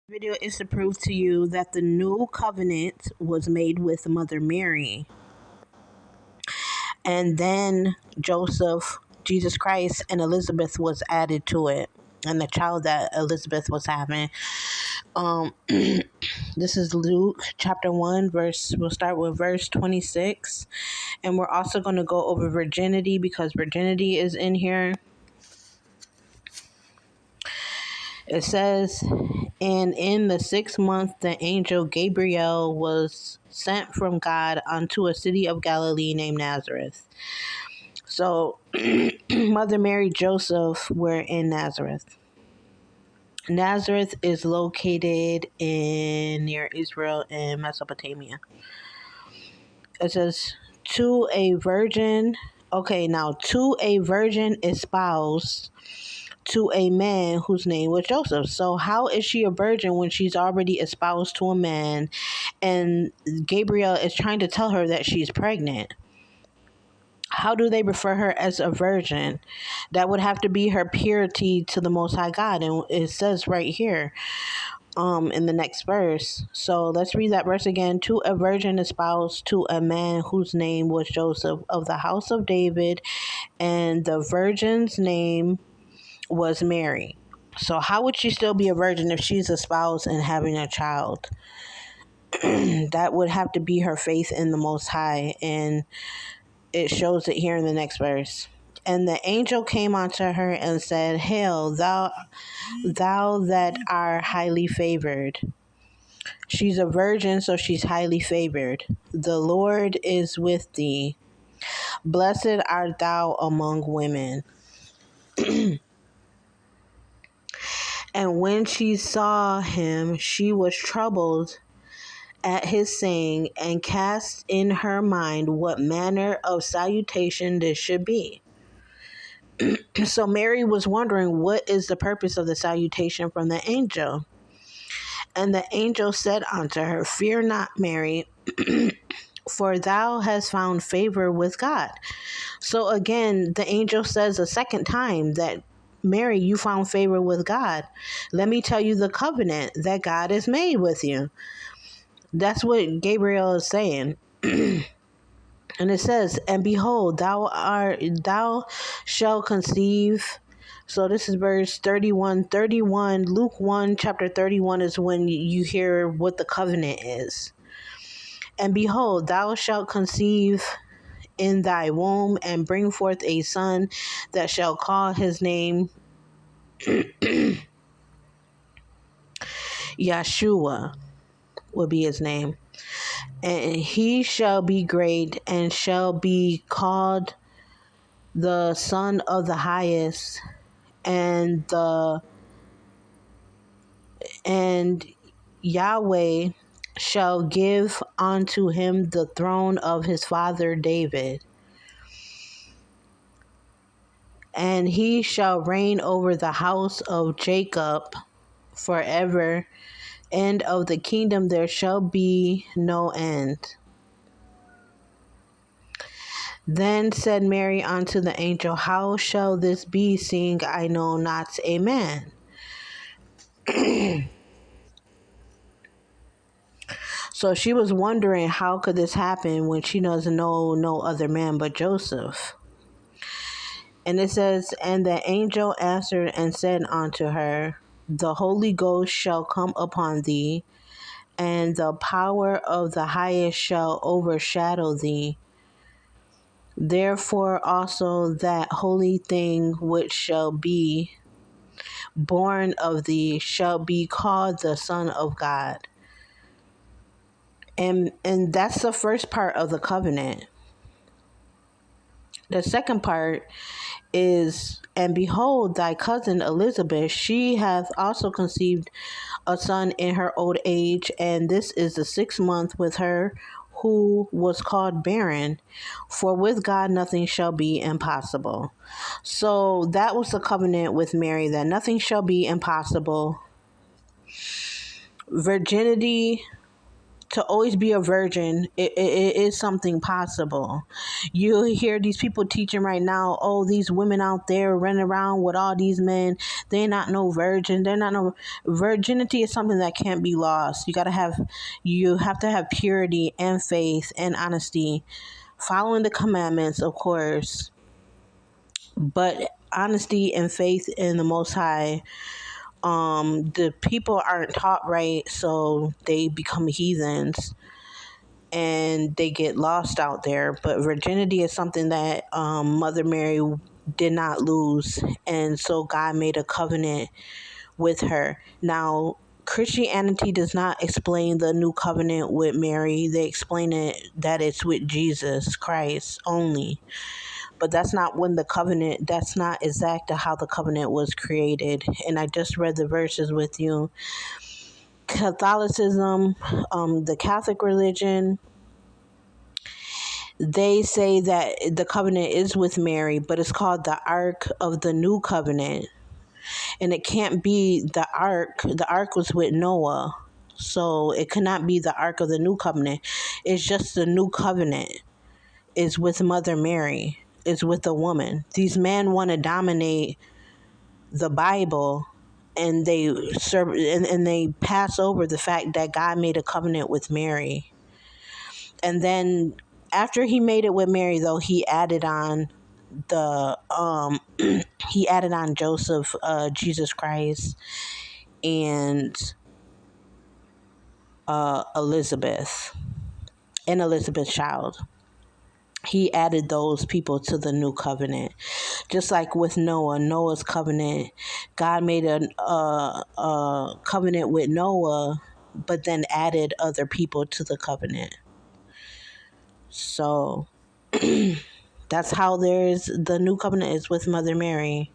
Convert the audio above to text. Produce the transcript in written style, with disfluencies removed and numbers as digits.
Video is to prove to you that the new covenant was made with Mother Mary, and then Joseph, Jesus Christ, and Elizabeth was added to it, and the child that Elizabeth was having. This is Luke chapter 1, verse. We'll start with verse 26, and we're also going to go over virginity because virginity is in here. It says, and in the 6th month, the angel Gabriel was sent from God unto a city of Galilee named Nazareth. So, Mother Mary, Joseph were in Nazareth. Nazareth is located in near Israel and Mesopotamia. It says, to a virgin. Okay, now to a virgin espoused to a man whose name was Joseph. So how is she a virgin when she's already espoused to a man and Gabriel is trying to tell her that she's pregnant? How do they refer her as a virgin? That would have to be her purity to the Most High God. And it says right here in the next verse. So let's read that verse again. To a virgin espoused to a man whose name was Joseph of the house of David, and the virgin's name was Mary. So how would she still be a virgin if she's espoused and having a child? That would have to be her faith in the Most High, and it shows it here in the next verse. And the angel came unto her and said, Hail, thou that art highly favored. She's a virgin, so she's highly favored. The Lord is with thee. Blessed art thou among women. And when she saw him, she was troubled at his saying, and cast in her mind what manner of salutation this should be. So Mary was wondering, what is the purpose of the salutation from the angel? And the angel said unto her, Fear not, Mary, for thou hast found favor with God. So again, the angel says a second time that, Mary, you found favor with God. Let me tell you the covenant that God has made with you. That's what Gabriel is saying. And it says, and behold, thou shalt conceive. So this is verse 31. Luke 1, chapter 31 is when you hear what the covenant is. And behold, thou shalt conceive in thy womb and bring forth a son that shall call his name Yeshua will be his name. And he shall be great and shall be called the Son of the Highest, and Yahweh shall give unto him the throne of his father David, and he shall reign over the house of Jacob forever, and of the kingdom there shall be no end. Then said Mary unto the angel, How shall this be, seeing I know not a man? So she was wondering, how could this happen when she doesn't know no other man but Joseph? And it says, and the angel answered and said unto her, The Holy Ghost shall come upon thee, and the power of the highest shall overshadow thee. Therefore also that holy thing which shall be born of thee shall be called the Son of God. And that's the first part of the covenant. The second part is, and behold, thy cousin Elizabeth, she hath also conceived a son in her old age, and this is the 6th month with her who was called barren, for with God nothing shall be impossible. So that was the covenant with Mary, that nothing shall be impossible. Virginity to always be a virgin, it is something possible. You hear these people teaching right now, oh, these women out there running around with all these men, they're not no virgin. They're not no virginity is something that can't be lost. You have to have purity and faith and honesty, following the commandments, of course, but honesty and faith in the Most High. The people aren't taught right, so they become heathens and they get lost out there. But virginity is something that Mother Mary did not lose, and so God made a covenant with her. Now, Christianity does not explain the new covenant with Mary. They explain it that it's with Jesus Christ only. But that's not when the covenant, that's not exactly how the covenant was created. And I just read the verses with you. Catholicism, the Catholic religion, they say that the covenant is with Mary, but it's called the Ark of the New Covenant. And it can't be the Ark. The Ark was with Noah. So it cannot be the Ark of the New Covenant. It's just the New Covenant is with Mother Mary, is with a woman. These men want to dominate the Bible, and they serve and they pass over the fact that God made a covenant with Mary. And then after he made it with Mary, though, he added on the he added on Joseph, Jesus Christ, and Elizabeth, and Elizabeth's child. He added those people to the new covenant. Just like with Noah's covenant, God made a covenant with Noah, but then added other people to the covenant. So that's how there's the new covenant is with Mother Mary.